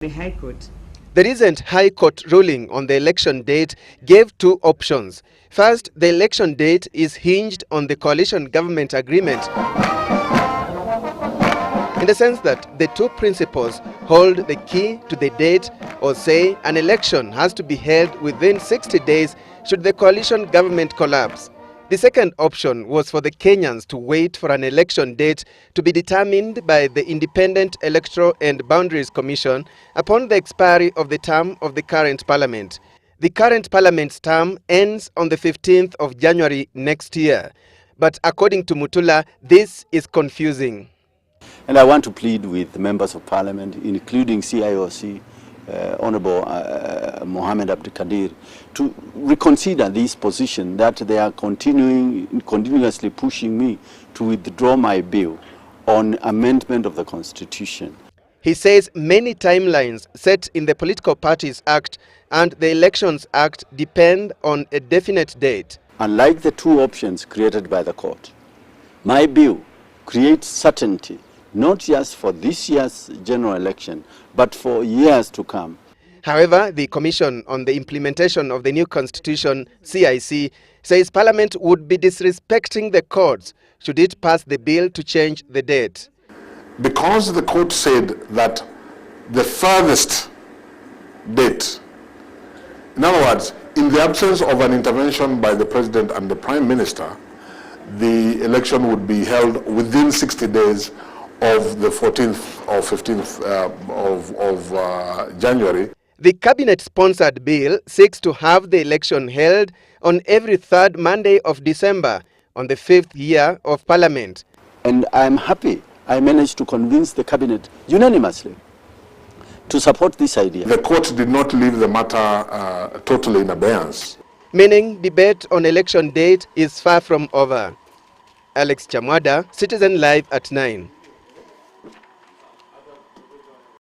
The High Court. The recent High Court ruling on the election date gave two options. First, the election date is hinged on the coalition government agreement, in the sense that the two principals hold the key to the date, or say an election has to be held within 60 days should the coalition government collapse. The second option was for the Kenyans to wait for an election date to be determined by the Independent Electoral and Boundaries Commission upon the expiry of the term of the current parliament. The current parliament's term ends on the 15th of January next year. But according to Mutula, this is confusing. And I want to plead with members of parliament, including CIOC, Honorable Mohammed Abdikadir, to reconsider this position that they are continuously pushing me to withdraw my bill on amendment of the Constitution. He says many timelines set in the Political Parties Act and the Elections Act depend on a definite date. Unlike the two options created by the court, my bill creates certainty, not just for this year's general election, but for years to come. However, the Commission on the Implementation of the New Constitution, CIC, says Parliament would be disrespecting the courts should it pass the bill to change the date. Because the court said that the furthest date, in other words, in the absence of an intervention by the President and the Prime Minister, the election would be held within 60 days of the 14th or 15th of January. The cabinet-sponsored bill seeks to have the election held on every third Monday of December, on the 5th year of Parliament. And I'm happy I managed to convince the cabinet unanimously to support this idea. The court did not leave the matter totally in abeyance. Meaning debate on election date is far from over. Alex Chamwada, Citizen Live at 9.